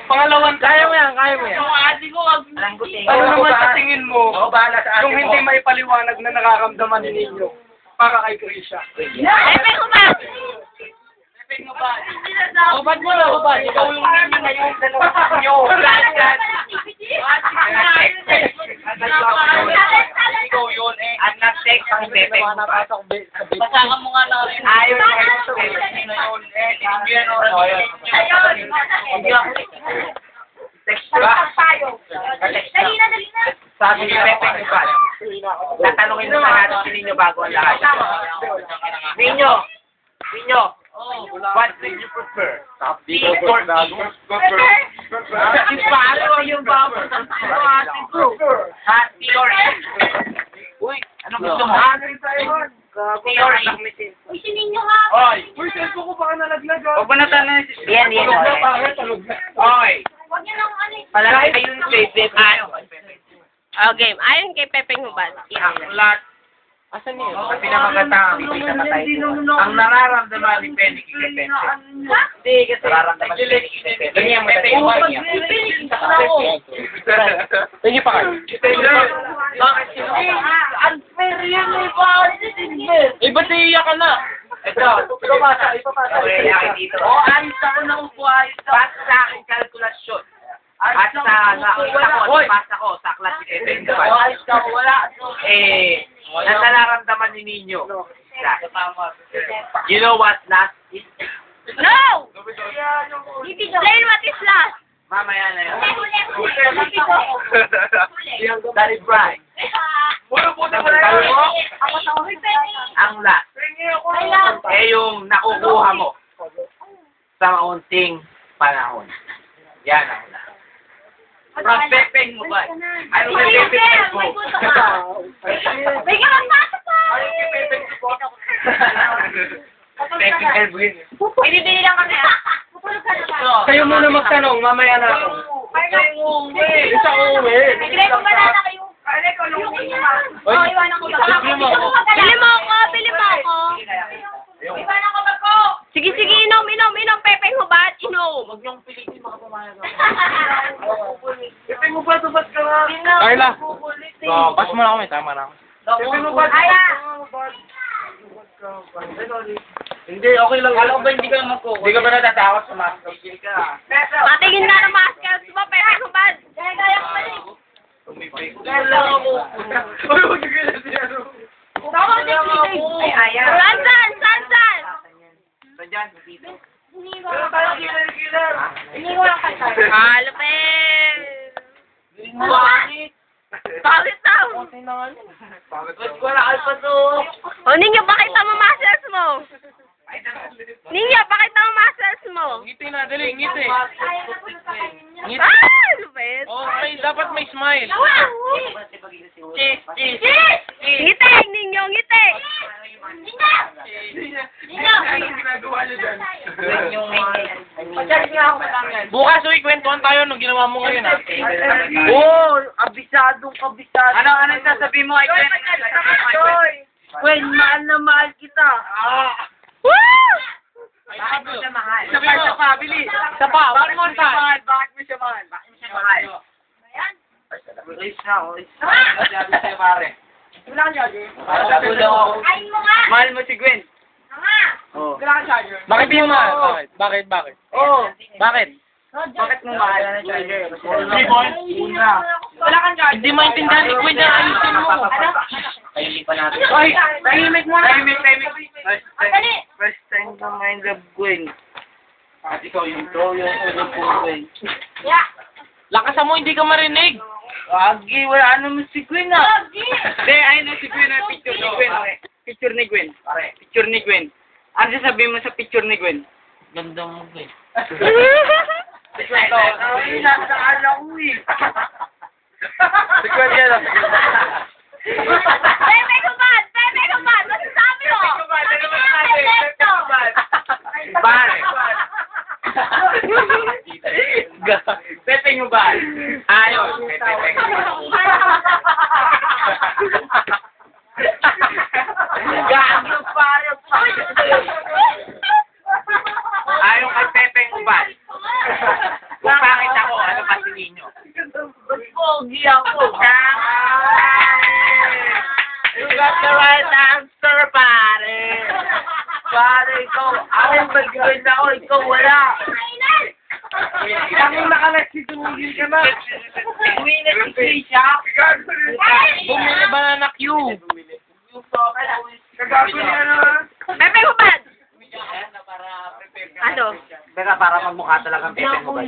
Pangalawan, kaya mo yan, kaya mo yan. Yung ate ko, wag Ano naman sa tingin mo, Ako bahala sa kung hindi maipaliwanag na nakakamdaman ninyo para kay Krisha? Pepe ko ba? Hubad mo na, hubad. Ikaw yung ninyo ngayon. Nyo. Ikaw yun eh. At nag-text ang Pepe mo ba? Pasakan mo nga na. Ayaw na yun. Text ba? Dali na. Sabi ni Pepe mo ba? Tatanungin mo na natin si Ninyo bago ang lahat. Ninyo! What do you prefer? Tea or Ipalo yung babo sa ate ko. Hot tea or Uy, ano gusto mo? Tea or Uy, sininyo ha. Oy! Uy, cellphone ko baka nalaglag ah. Huwag mo na tanong. Yan. Oy! Huwag niyo lang ano. Palagi kayong favorite. Okay, ayon kay Pepe Hubad. Lahat. Asan niyo? Ang pinakamaganda ang pinakamatay ko. Ang nararamdaman ni Penny kay Pepe. Hindi, kasi nararamdaman ni Penny kay Pepe. Ganyan mo tayo. Tingin pa kayo. Bakit sino? Unfair yan eh, bakit? Eh, ba't iiyak ka na? Ito. Ipapasa. Okay, akin dito. Ayos ako ng upuan. Basta sa akin kalkulasyon. At sa pasa ko, sa klase Pepe. Ayos ka, wala. Ang nararamdaman ni Ninyo. You know what last is? No! Explain what is last. Mamaya na yun. Huli. Daddy Bright. Ang last. Eh yung nakukuha mo sa maunting panahon. Yan ang last. Prospecting mo ba? Ano ba pipipig mo? May kapasok pa. Pipig Edwin. Binibili lang kami. Pupulog ka na ba? Kayo muna magtanong, mamaya na ako. Isa uwi. Bigay ko ba na kayo? Oh, iwanan ko ba? Bili mo ako. Bili mo ako. Iwanan ko ba ko? Sige, inom, Pepe Hubad, inom. Huwag niyong pilitin mga pumayag. Ipin mo ba, tubad ka nga? Carla. Pas mo na kami, tama na ako. Ipin mo ba? Kaya. Hindi, okay lang. Alam ba hindi ka magkukuha? Hindi ka ba natatakot sa mask? Hindi ka. Patingin na ng maskers mo, Pepe Hubad. Kaya ko pala. Wala mo. Uy, huwag ka na siya. Tawag din si Ay, ayaw. Sansan! Saan dito? Iniwan lang ka. Alpen! Bakit daw? Wala ka pa to. O, Ninyo, pakita mo muscles mo. Ninyo, pakita mo muscles mo. Ngiti na, dali, ngiti. Ngiti. Ah, lupit. Okay, dapat may smile. Cheese. Ngiti, Ninyo, ngiti. Anong ginagawa niyo dyan? Bukas, Bukas, kwentuhan tayo nung ginawa mo ngayon, ha? oh, abisadong kabisado. Anong sasabihin mo? Gwen, mahal na mahal kita. Woo! Bakit mo siya mahal? Sabi mo, bilis. Isa pa, one more time. Bakit mo siya mahal? Bakit mo siya mahal? Release na, oh. Sabi sa'yo, pare. Kain mo nga. Mahal mo si Gwen. Nga. Oh. Bakit mo mahal? Bakit? Oh. Bakit? Bakit mo mahal? Una. Wala kang charger. Hindi maintindihan ni Gwen na ayusin mo. Tahimik pa natin. Ay, tahimik mo na. Tahimik. Dali. First time na may love Gwen. At ikaw yung ulo po Gwen. Yeah. Lakasan mo, hindi ka marinig. Agi, wala naman si Gwen ah. Lagi. Hindi, ayun na si Gwen ah. Picture ni Gwen. Picture ni Gwen. Picture ni Gwen. Ano sasabihin mo sa picture ni Gwen? Ganda mo, Gwen. Ito. Ay, nasa ala ko eh. Si Gwen yan ah. Pepe Hubad. Masasabi mo. Pare. Pepe mo ba? Ayos. Gago pare. Ayaw kay Pepe mo ba? Kung pangit right answer, pare. Pare, ikaw. Akin mag-win ako, ikaw wala. Ang nakalas si tumigil ka na. Win na si Krisha. Bumili ba na Q? Kagago niya na. Pepe Hubad! Ano? Teka, para magmukha talagang Pepe mo ba?